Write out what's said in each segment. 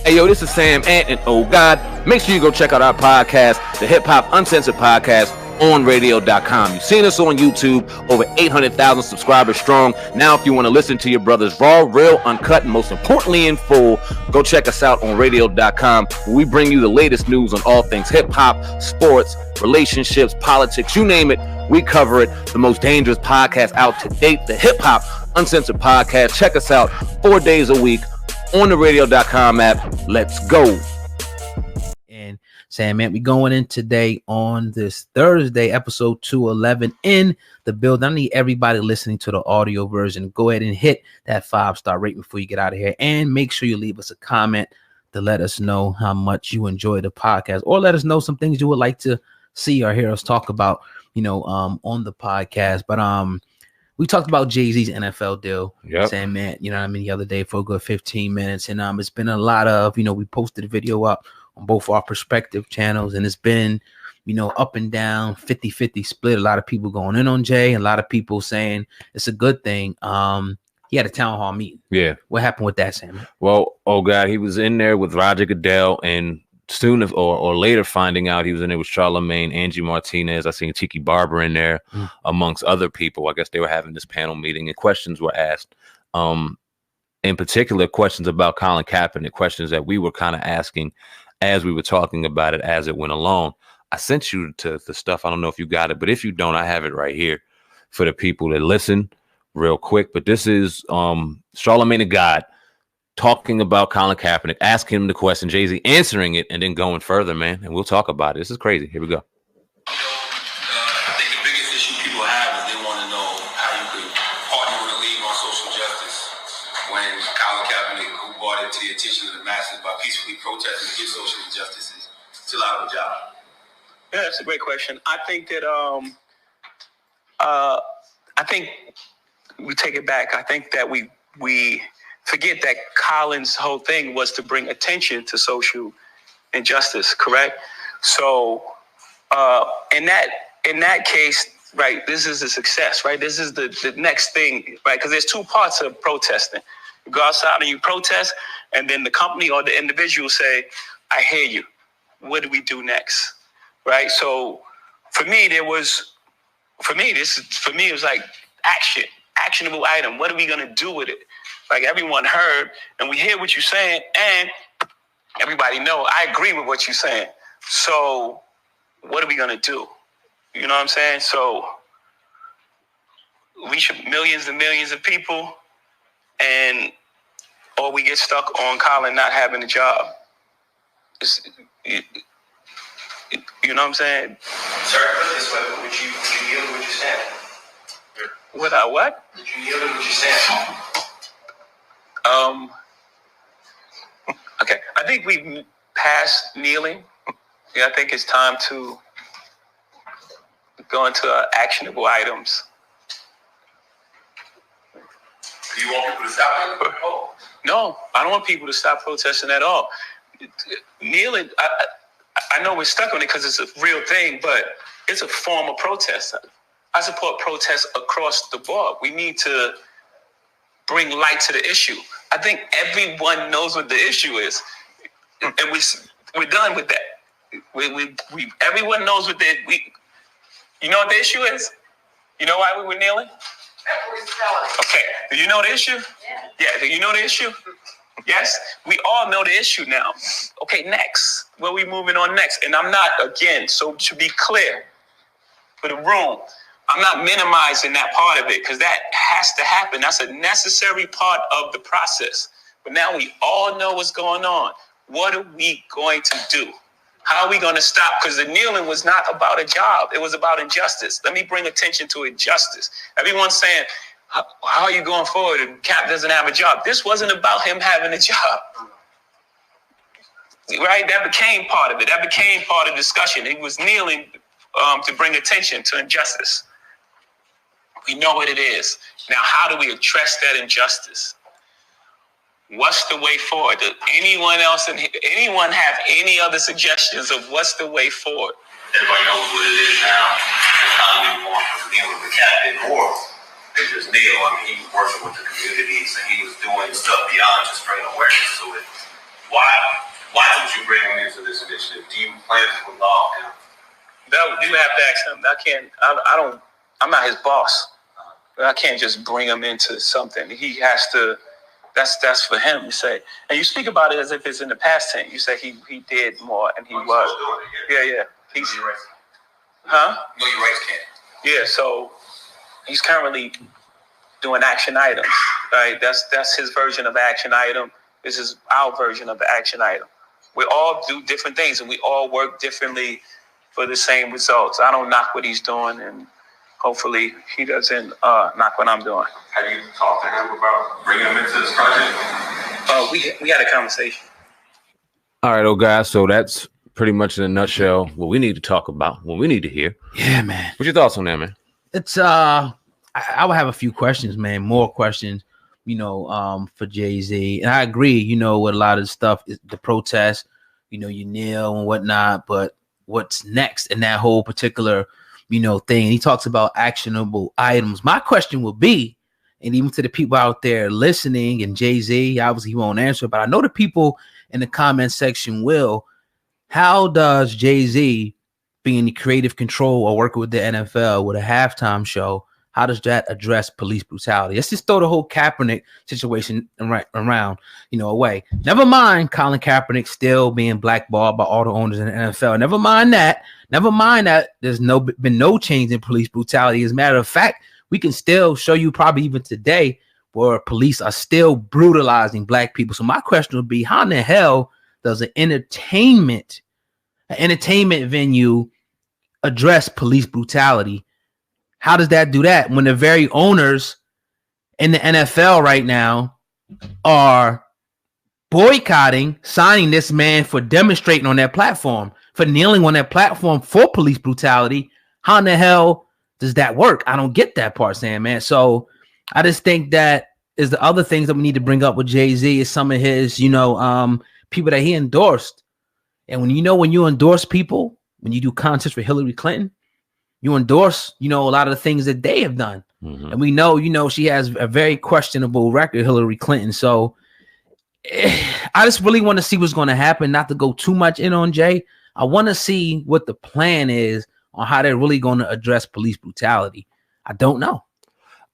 Hey, yo, this is SamAnt, and oh, God, make sure you go check out our podcast, the Hip Hop Uncensored Podcast, on radio.com. You've seen us on YouTube, over 800,000 subscribers strong. Now, if you want to listen to your brothers raw, real, uncut, and most importantly in full, go check us out on radio.com, where we bring you the latest news on all things hip-hop, sports, relationships, politics, you name it, we cover it. The most dangerous podcast out to date, the Hip Hop Uncensored Podcast. Check us out 4 days a week on the radio.com app. Let's go. And SamAnt, we going in today on this Thursday, episode 211 in the build. I need everybody listening to the audio version. Go ahead and hit that 5-star rating before you get out of here. And make sure you leave us a comment to let us know how much you enjoy the podcast, or let us know some things you would like to see or hear us talk about, on the podcast. But we talked about Jayz's NFL deal, SamAnt, the other day for a good 15 minutes. And it's been a lot of, we posted a video up on both our perspective channels, and it's been, up and down, 50-50 split. A lot of people going in on Jay, and a lot of people saying it's a good thing. He had a town hall meeting. Yeah. What happened with that, SamAnt? Well, oh, God, he was in there with Roger Goodell, and soon or later finding out he was in there with Charlamagne, Angie Martinez. I seen Tiki Barber in there, amongst other people. I guess they were having this panel meeting, and questions were asked. In particular, questions about Colin Kaepernick, questions that we were kind of asking as we were talking about it as it went along. I sent you to the stuff. I don't know if you got it, but if you don't, I have it right here for the people that listen real quick. But this is Charlamagne the God talking about Colin Kaepernick, asking him the question, Jayz answering it, and then going further, man. And we'll talk about it. This is crazy. Here we go. I think the biggest issue people have is they want to know how you could partner with a league on social justice when Colin Kaepernick, who brought it to the attention of the masses by peacefully protesting against social injustice, is still out of a job. Yeah, that's a great question. I think that I think we take it back. I think that we forget that Colin's whole thing was to bring attention to social injustice, correct? So in that case, right, this is a success, right? This is the next thing, right? Because there's two parts of protesting. You go outside and you protest, and then the company or the individual say, I hear you. What do we do next? Right? So for me, it was like actionable item. What are we going to do with it? Like, everyone heard, and we hear what you're saying, and everybody know I agree with what you're saying. So what are we going to do? You know what I'm saying? So we should millions and millions of people, or we get stuck on Colin not having a job. You know what I'm saying? Sir, put it this way, would you yield to what you're saying? Without what? Would you yield to what you're saying? Okay, I think we've passed kneeling. Yeah, I think it's time to go into actionable items. Do you want people to stop it? Oh. No, I don't want people to stop protesting at all. Kneeling, I know we're stuck on it because it's a real thing, but it's a form of protest. I support protests across the board. We need to bring light to the issue. I think everyone knows what the issue is, and we're done with that. Everyone knows what you know what the issue is? You know why we were kneeling? Okay. Do you know the issue? Yeah. Do you know the issue? Yes. We all know the issue now. Okay. Next, where we moving on next? And I'm not, again. So to be clear for the room, I'm not minimizing that part of it, because that has to happen. That's a necessary part of the process. But now we all know what's going on. What are we going to do? How are we going to stop? Because the kneeling was not about a job. It was about injustice. Let me bring attention to injustice. Everyone's saying, how are you going forward? And Cap doesn't have a job. This wasn't about him having a job. Right? That became part of it. That became part of the discussion. He was kneeling to bring attention to injustice. We know what it is. Now, how do we address that injustice? What's the way forward? Does anyone have any other suggestions of what's the way forward? Everybody knows what it is now. It's how we want to deal with the captain or they just Neil. I mean, he was working with the communities and he was doing stuff beyond just bringing awareness to it. Why did you bring him into this initiative? Do you plan to involve him? You have to ask him. I don't. I'm not his boss. I can't just bring him into something. He has to. That's for him to say. And you speak about it as if it's in the past tense. You say he did more and he was. Yeah. He's huh? No, you're right, Ken. Yeah. So he's currently doing action items. Right. That's his version of action item. This is our version of the action item. We all do different things and we all work differently for the same results. I don't knock what he's doing, and hopefully he doesn't knock what I'm doing. Have you talked to him about bringing him into this project? We had a conversation. All right, old guys. So that's pretty much in a nutshell what we need to talk about, what we need to hear. Yeah, man. What's your thoughts on that, man? It's I would have a few questions, man. More questions, for Jay-Z. And I agree, with a lot of the stuff, the protests, you kneel and whatnot, but what's next in that whole particular, thing. And he talks about actionable items. My question would be, and even to the people out there listening, and Jay-Z, obviously he won't answer, but I know the people in the comment section will. How does Jay-Z being the creative control or working with the NFL with a halftime show, how does that address police brutality? Let's just throw the whole Keapernick situation around, away. Never mind Colin Keapernick still being blackballed by all the owners in the NFL. Never mind that. There's been no change in police brutality. As a matter of fact, we can still show you probably even today where police are still brutalizing black people. So my question would be, how in the hell does an entertainment venue address police brutality? How does that do that when the very owners in the NFL right now are boycotting, signing this man for demonstrating on their platform, for kneeling on their platform for police brutality? How in the hell does that work? I don't get that part, Sam, man. So I just think that is the other things that we need to bring up with Jay-Z is some of his, people that he endorsed. And when you endorse people, when you do contests for Hillary Clinton, you endorse, a lot of the things that they have done. Mm-hmm. And we know, she has a very questionable record, Hillary Clinton. So I just really want to see what's going to happen, not to go too much in on Jay. I want to see what the plan is on how they're really going to address police brutality. I don't know.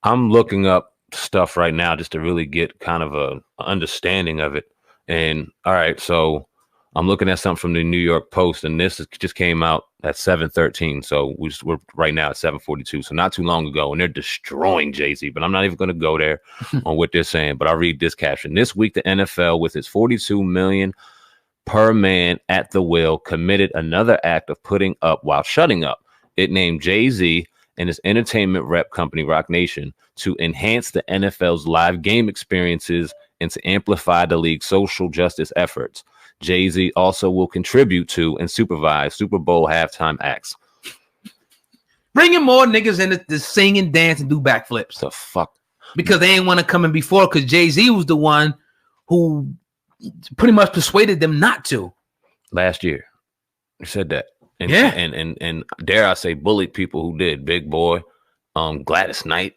I'm looking up stuff right now just to really get kind of a understanding of it. And all right, so I'm looking at something from the New York Post, and this just came out at 7:13. So we're right now at 7:42. So not too long ago, and they're destroying Jay-Z. But I'm not even going to go there on what they're saying. But I'll read this caption. This week, the NFL, with its $42 million per man at the wheel, committed another act of putting up while shutting up. It named Jay-Z and his entertainment rep company, Rock Nation, to enhance the NFL's live game experiences and to amplify the league's social justice efforts. Jay-Z also will contribute to and supervise Super Bowl halftime acts. Bringing more niggas in to sing and dance and do backflips. The fuck? Because they ain't want to come in before, because Jay-Z was the one who pretty much persuaded them not to. Last year. He said that. And, yeah. And dare I say, bullied people who did. Big Boy, Gladys Knight.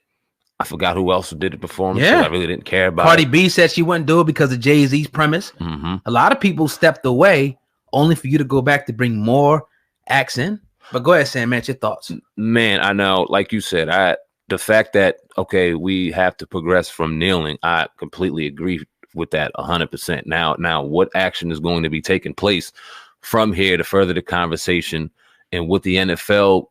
I forgot who else did it before him. Yeah. So I really didn't care about Cardi it. B said she wouldn't do it because of Jay-Z's premise. Mm-hmm. A lot of people stepped away only for you to go back to bring more acts in. But go ahead, Sam, man, your thoughts. Man, I know, like you said, the fact that, okay, we have to progress from kneeling, I completely agree with that 100%. Now, what action is going to be taking place from here to further the conversation and what the NFL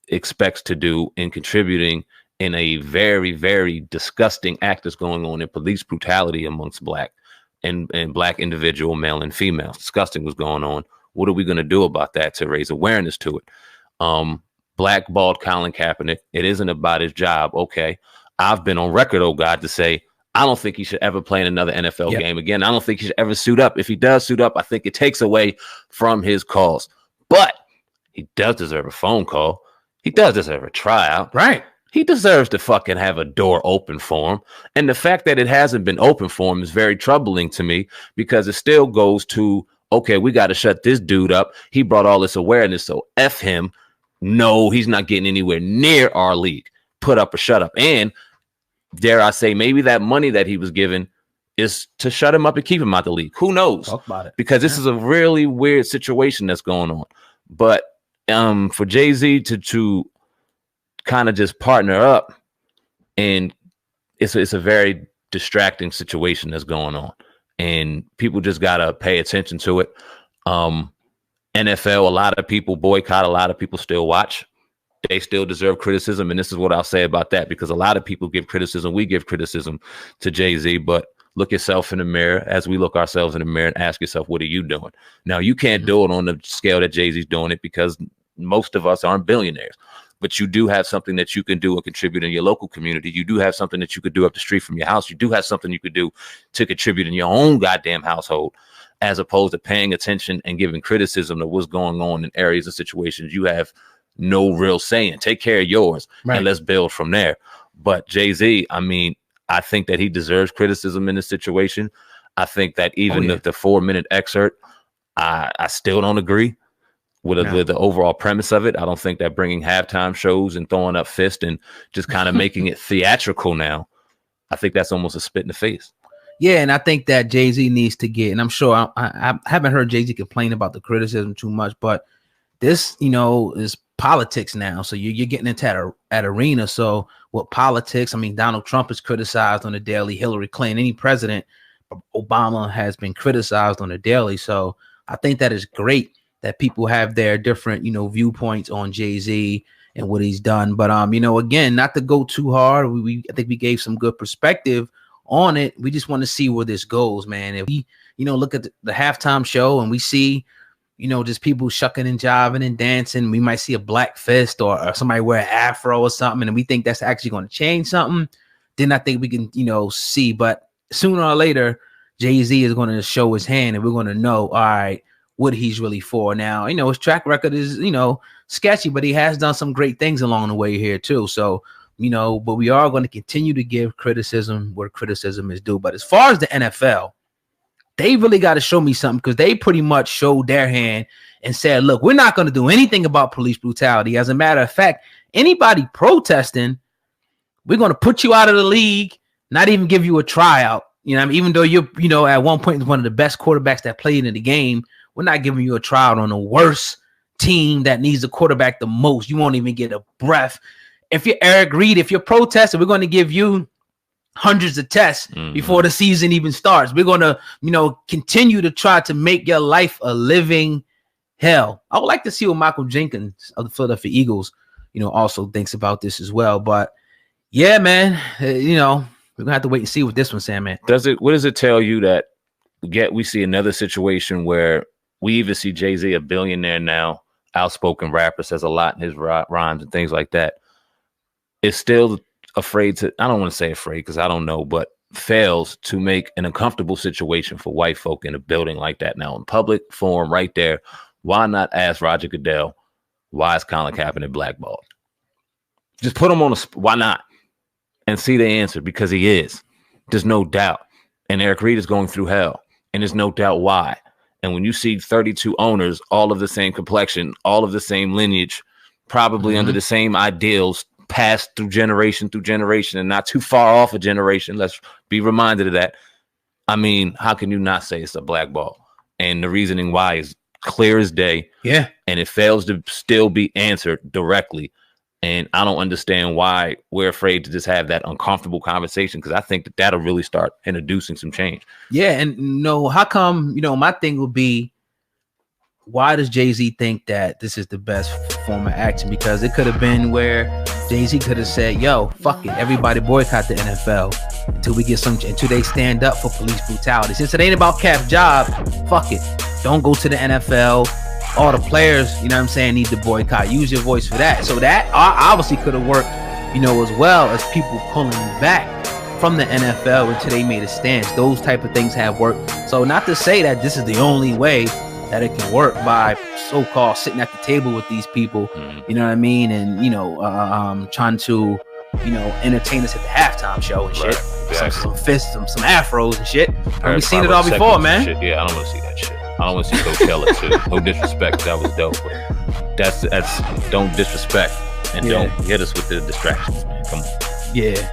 expects to do in contributing in a very, very disgusting act that's going on in police brutality amongst black and black individual, male and female. Disgusting what's going on. What are we going to do about that to raise awareness to it? Blackballed Colin Kaepernick. It isn't about his job. Okay. I've been on record, oh God, to say, I don't think he should ever play in another NFL game again. I don't think he should ever suit up. If he does suit up, I think it takes away from his calls. But he does deserve a phone call. He does deserve a tryout. Right. He deserves to fucking have a door open for him. And the fact that it hasn't been open for him is very troubling to me, because it still goes to, okay, we got to shut this dude up. He brought all this awareness, so F him. No, he's not getting anywhere near our league. Put up or shut up. And dare I say, maybe that money that he was given is to shut him up and keep him out the league. Who knows? Talk about it. Because this is a really weird situation that's going on. But for Jay-Z to kind of just partner up, and it's a very distracting situation that's going on, and people just gotta pay attention to it. NFL, a lot of people boycott, a lot of people still watch. They still deserve criticism, and this is what I'll say about that, because a lot of people give criticism. We give criticism to Jay-Z, but look yourself in the mirror as we look ourselves in the mirror and ask yourself, what are you doing? Now, you can't do it on the scale that Jay-Z's doing it, because most of us aren't billionaires, but you do have something that you can do and contribute in your local community. You do have something that you could do up the street from your house. You do have something you could do to contribute in your own goddamn household, as opposed to paying attention and giving criticism to what's going on in areas and situations you have no real say in. Take care of yours, right, and let's build from there. But Jay-Z, I mean, I think that he deserves criticism in this situation. I think that even the 4-minute excerpt, I still don't agree with the overall premise of it. I don't think that bringing halftime shows and throwing up fists and just kind of making it theatrical now, I think that's almost a spit in the face. Yeah, and I think that Jay-Z needs to get, and I'm sure I haven't heard Jay-Z complain about the criticism too much, but this, is politics now. So you're getting into that arena. So what politics? I mean, Donald Trump is criticized on the daily. Hillary Clinton, any president, Obama has been criticized on the daily. So I think that is great that people have their different, viewpoints on Jay-Z and what he's done. But again, not to go too hard. I think we gave some good perspective on it. We just want to see where this goes, man. If we, look at the halftime show and we see, just people shucking and jiving and dancing, we might see a black fist or somebody wear an afro or something, and we think that's actually going to change something, then I think we can, see. But sooner or later, Jay-Z is going to show his hand, and we're going to know, all right, what he's really for. Now, his track record is, sketchy, but he has done some great things along the way here too. So, but we are going to continue to give criticism where criticism is due. But as far as the NFL, they really got to show me something, because they pretty much showed their hand and said, look, we're not going to do anything about police brutality. As a matter of fact, anybody protesting, we're going to put you out of the league, not even give you a tryout. Even though you're, at one point one of the best quarterbacks that played in the game, we're not giving you a tryout on the worst team that needs a quarterback the most. You won't even get a breath. If you're Eric Reed, if you're protesting, we're going to give you hundreds of tests before the season even starts. We're going to, continue to try to make your life a living hell. I would like to see what Michael Jenkins of the Philadelphia Eagles, also thinks about this as well. But yeah, man, we're gonna have to wait and see with this one, SamAnt. What does it tell you that we see another situation where we even see Jay-Z, a billionaire now, outspoken rapper, says a lot in his rhymes and things like that, is still afraid to, I don't want to say afraid because I don't know, but fails to make an uncomfortable situation for white folk in a building like that. Now, in public forum right there, why not ask Roger Goodell, why is Colin Kaepernick blackballed? Just put him on why not? And see the answer, because he is. There's no doubt. And Eric Reed is going through hell, and there's no doubt why. And when you see 32 owners, all of the same complexion, all of the same lineage, probably under the same ideals, passed through generation, and not too far off a generation. Let's be reminded of that. I mean, how can you not say it's a blackball? And the reasoning why is clear as day. Yeah. And it fails to still be answered directly. And I don't understand why we're afraid to just have that uncomfortable conversation, because I think that that'll really start introducing some change. Yeah. And how come, my thing would be, why does Jay-Z think that this is the best form of action? Because it could have been where Jay-Z could have said, yo, fuck it, everybody boycott the NFL until they stand up for police brutality. Since it ain't about Cap's job, fuck it. Don't go to the NFL. All the players, need to boycott. Use your voice for that. So that obviously could have worked, as well as people pulling back from the NFL until they made a stance. Those type of things have worked. So not to say that this is the only way that it can work by so-called sitting at the table with these people, you know what I mean? And, trying to, entertain us at the halftime show and shit. Right, some fists, some afros and shit. We've seen it all before, man. Yeah, I don't want to see that shit. I don't want to see Coachella too. No disrespect, that was dope, but that's don't disrespect and don't hit us with the distractions, man. Come on. Yeah.